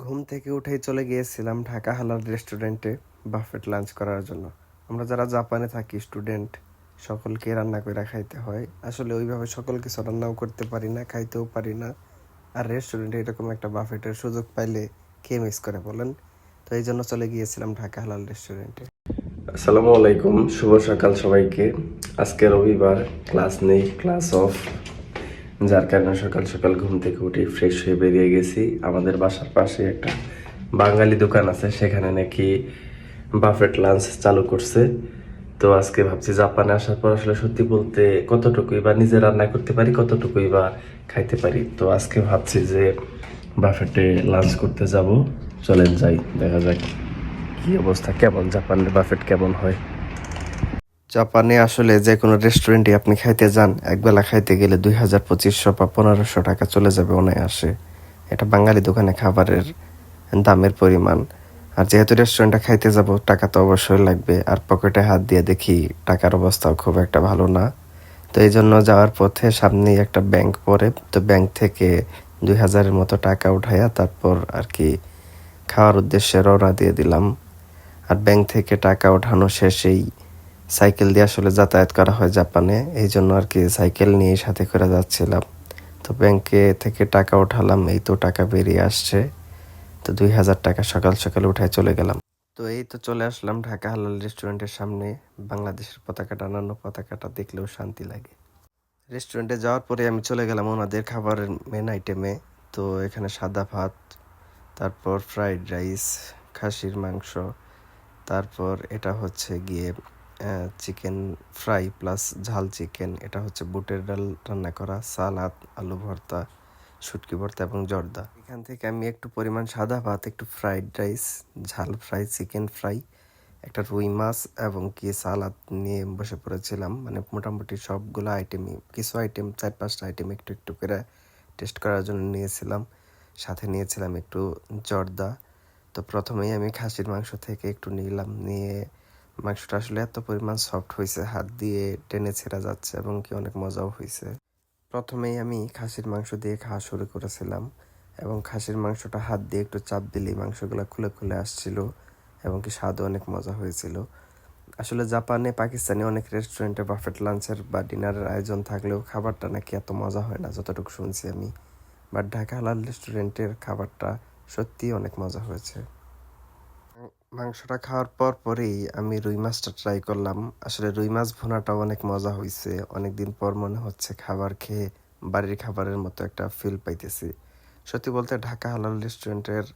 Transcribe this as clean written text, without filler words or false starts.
ঘুম থেকে উঠেই চলে গিয়েছিলাম ঢাকা হালাল রেস্টুরেন্টে বাফেট লাঞ্চ করার জন্য। আমরা যারা জাপানে থাকি স্টুডেন্ট, সকলকে রান্না করে খাইতে হয়। আসলে ওইভাবে সকল কিছু রান্নাও করতে পারি না, খাইতেও পারি না। আর রেস্টুরেন্টে এরকম একটা বাফেটের সুযোগ পাইলে কে মিস করে বলেন? তো এই জন্য চলে গিয়েছিলাম ঢাকা হালাল রেস্টুরেন্টে। আসসালামু আলাইকুম, শুভ সকাল সবাইকে। আজকে রবিবার, ক্লাস নেই, ক্লাস অফ। যার কারণে সকাল সকাল ঘুম থেকে উঠে ফ্রেশ হয়ে বেরিয়ে গেছি। আমাদের বাসার পাশে একটা বাঙালি দোকান আছে, সেখানে নাকি বাফেট লাঞ্চ চালু করছে। তো আজকে ভাবছি জাপানে আসার পর আসলে সত্যি বলতে কতটুকুই বা নিজে রান্না করতে পারি, কতটুকুই বা খাইতে পারি। তো আজকে ভাবছি যে বাফেটে লাঞ্চ করতে যাব। চলেন যাই, দেখা যাক কি অবস্থা, কেমন জাপানের বাফেট কেমন হয়। জাপানে আসলে যে কোনো রেস্টুরেন্টে আপনি খাইতে যান, একবেলা খাইতে গেলে 2,000, 2,500 বা 1,500 টাকা চলে যাবে অনায়াসে। এটা বাঙালি দোকানে খাবারের দামের পরিমাণ। আর যেহেতু রেস্টুরেন্টে খাইতে যাব, টাকা তো অবশ্যই লাগবে। আর পকেটে হাত দিয়ে দেখি টাকার অবস্থাও খুব একটা ভালো না। তো এই জন্য যাওয়ার পথে সামনেই একটা ব্যাংক পড়ে, তো ব্যাংক থেকে 2,000-এর মতো টাকা উঠাইয়া তারপর আর কি খাওয়ার উদ্দেশ্যে রওনা দিয়ে দিলাম। আর ব্যাংক থেকে টাকা ওঠানো শেষেই সাইকেল দিয়ে আসলে যাতায়াত করা হয় জাপানে, এই জন্য আর কি সাইকেল নিয়ে সাথে করে যাচ্ছিলাম। তো ব্যাংকে থেকে টাকা উঠালাম, এই তো টাকা বেরিয়ে আসছে। তো 2,000 টাকা সকাল সকাল উঠায় চলে গেলাম। তো এই তো চলে আসলাম ঢাকা হালাল রেস্টুরেন্টের সামনে। বাংলাদেশের পতাকা টানানো, পতাকাটা দেখলেও শান্তি লাগে। রেস্টুরেন্টে যাওয়ার পরে আমি চলে গেলাম ওনাদের খাবারের মেন আইটেমে। তো এখানে সাদা ভাত, তারপর ফ্রাইড রাইস, খাসির মাংস, তারপর এটা হচ্ছে গিয়ে চিকেন ফ্রাই প্লাস ঝাল চিকেন, এটা হচ্ছে বুটের ডাল রান্না করা, সালাদ, আলু ভর্তা, শুটকি ভর্তা এবং জর্দা। এখান থেকে আমি একটু পরিমাণ সাদা ভাত, একটু ফ্রাইড রাইস, ঝাল ফ্রাই, চিকেন ফ্রাই, একটা রুই মাছ এবং কি সালাদ নিয়ে বসে পড়েছিলাম। মানে মোটামুটি সবগুলো আইটেমই, কিছু আইটেম 4-5টা আইটেম একটু একটু করে টেস্ট করার জন্য নিয়েছিলাম। সাথে নিয়েছিলাম একটু জর্দা। তো প্রথমেই আমি খাসির মাংস থেকে একটু নিলাম, নিয়ে মাংসটা আসলে এত পরিমাণ সফট হয়েছে, হাত দিয়ে টেনে ছেঁড়া যাচ্ছে এবং কি অনেক মজাও হয়েছে। প্রথমেই আমি খাসির মাংস দিয়ে খাওয়া শুরু করেছিলাম এবং খাসির মাংসটা হাত দিয়ে একটু চাপ দিলেই মাংসগুলো খুলে খুলে আসছিল এবং কি স্বাদও অনেক মজা হয়েছিল। আসলে জাপানে, পাকিস্তানে অনেক রেস্টুরেন্টে বাফেট লাঞ্চের বা ডিনারের আয়োজন থাকলেও খাবারটা নাকি এত মজা হয় না যতটুকু শুনছি আমি। বাট ঢাকা হালাল রেস্টুরেন্টের খাবারটা সত্যিই অনেক মজা হয়েছে। মাংসটা খাওয়ার পর পরেই আমি রুই মাছটা ট্রাই করলাম। আসলে রুই মাছ ভুনাটাও অনেক মজা হয়েছে। অনেকদিন পর মনে হচ্ছে খাবার খেয়ে বাড়ির খাবারের মতো একটা ফিল পাইতেছি। সত্যি বলতে ঢাকা হালাল রেস্টুরেন্টের